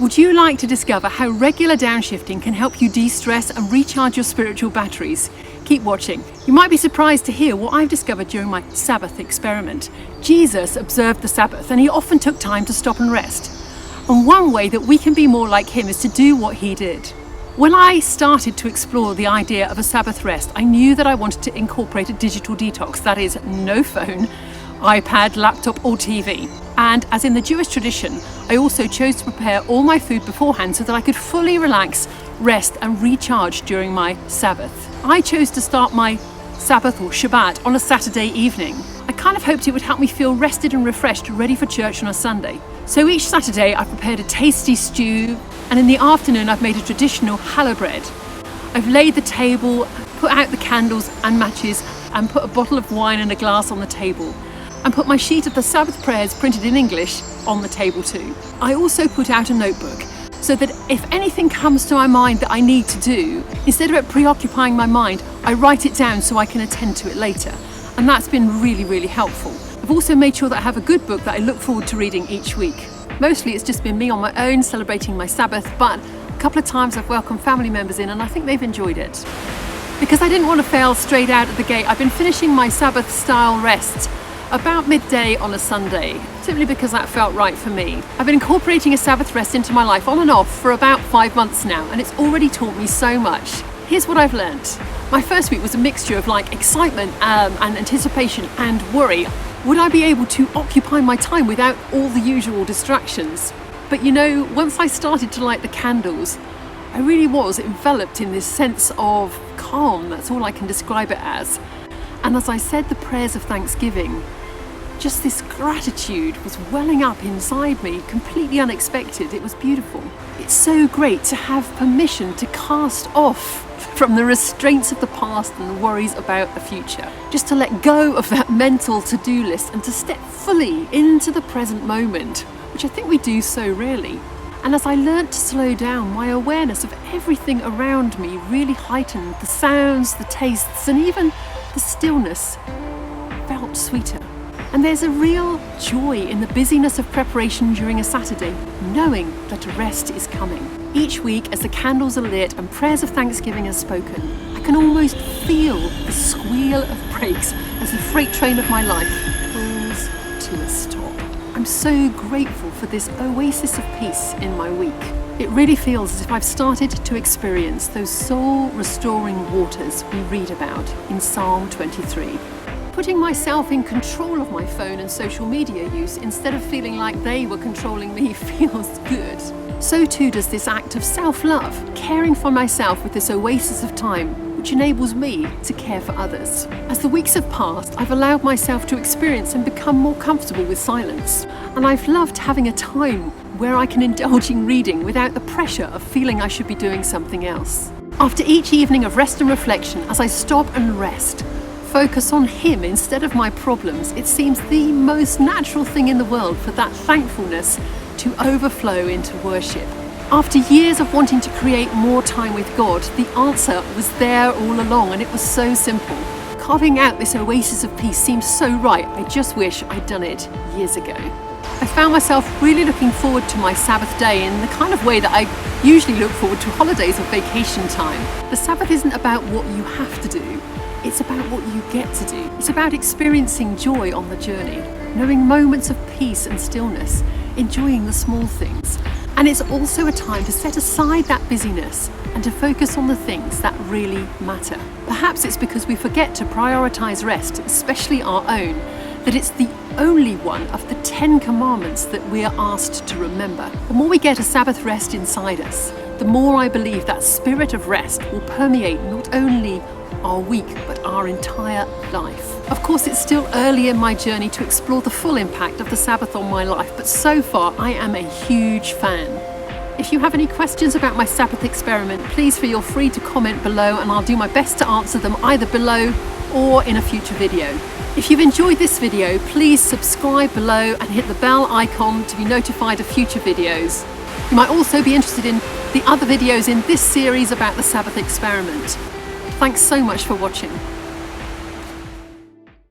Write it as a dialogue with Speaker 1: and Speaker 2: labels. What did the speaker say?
Speaker 1: Would you like to discover how regular downshifting can help you de-stress and recharge your spiritual batteries? Keep watching. You might be surprised to hear what I've discovered during my Sabbath experiment. Jesus observed the Sabbath and he often took time to stop and rest. And one way that we can be more like him is to do what he did. When I started to explore the idea of a Sabbath rest, I knew that I wanted to incorporate a digital detox, that is, no phone, iPad, laptop or TV. And as in the Jewish tradition, I also chose to prepare all my food beforehand so that I could fully relax, rest and recharge during my Sabbath. I chose to start my Sabbath or Shabbat on a Saturday evening. I kind of hoped it would help me feel rested and refreshed, ready for church on a Sunday. So each Saturday I prepared a tasty stew, and in the afternoon I've made a traditional challah bread. I've laid the table, put out the candles and matches, and put a bottle of wine and a glass on the table, and put my sheet of the Sabbath prayers printed in English on the table too. I also put out a notebook so that if anything comes to my mind that I need to do, instead of it preoccupying my mind, I write it down so I can attend to it later. And that's been really, really helpful. I've also made sure that I have a good book that I look forward to reading each week. Mostly it's just been me on my own celebrating my Sabbath, but a couple of times I've welcomed family members in and I think they've enjoyed it. Because I didn't want to fail straight out of the gate, I've been finishing my Sabbath style rests about midday on a Sunday, simply because that felt right for me. I've been incorporating a Sabbath rest into my life on and off for about 5 months now, and it's already taught me so much. Here's what I've learnt. My first week was a mixture of excitement and anticipation and worry. Would I be able to occupy my time without all the usual distractions? But once I started to light the candles, I really was enveloped in this sense of calm. That's all I can describe it as. And as I said the prayers of thanksgiving, just this gratitude was welling up inside me, completely unexpected. It was beautiful. It's so great to have permission to cast off from the restraints of the past and the worries about the future. Just to let go of that mental to-do list and to step fully into the present moment, which I think we do so rarely. And as I learnt to slow down, my awareness of everything around me really heightened. The sounds, the tastes, and even the stillness felt sweeter. And there's a real joy in the busyness of preparation during a Saturday, knowing that a rest is coming. Each week, as the candles are lit and prayers of thanksgiving are spoken, I can almost feel the squeal of brakes as the freight train of my life pulls to a stop. I'm so grateful for this oasis of peace in my week. It really feels as if I've started to experience those soul-restoring waters we read about in Psalm 23. Putting myself in control of my phone and social media use instead of feeling like they were controlling me feels good. So too does this act of self-love, caring for myself with this oasis of time, which enables me to care for others. As the weeks have passed, I've allowed myself to experience and become more comfortable with silence. And I've loved having a time where I can indulge in reading without the pressure of feeling I should be doing something else. After each evening of rest and reflection, as I stop and rest, focus on him instead of my problems, it seems the most natural thing in the world for that thankfulness to overflow into worship. After years of wanting to create more time with God, the answer was there all along, and it was so simple. Carving out this oasis of peace seems so right. I just wish I'd done it years ago. I found myself really looking forward to my Sabbath day in the kind of way that I usually look forward to holidays or vacation time. The Sabbath isn't about what you have to do, it's about what you get to do. It's about experiencing joy on the journey, knowing moments of peace and stillness, enjoying the small things. And it's also a time to set aside that busyness and to focus on the things that really matter. Perhaps it's because we forget to prioritize rest, especially our own, that it's the only one of the 10 commandments that we are asked to remember. The more we get a Sabbath rest inside us, the more I believe that spirit of rest will permeate not only our week, but our entire life. Of course, it's still early in my journey to explore the full impact of the Sabbath on my life, but so far I am a huge fan. If you have any questions about my Sabbath experiment, please feel free to comment below and I'll do my best to answer them either below or in a future video. If you've enjoyed this video, please subscribe below and hit the bell icon to be notified of future videos. You might also be interested in the other videos in this series about the Sabbath experiment. Thanks so much for watching.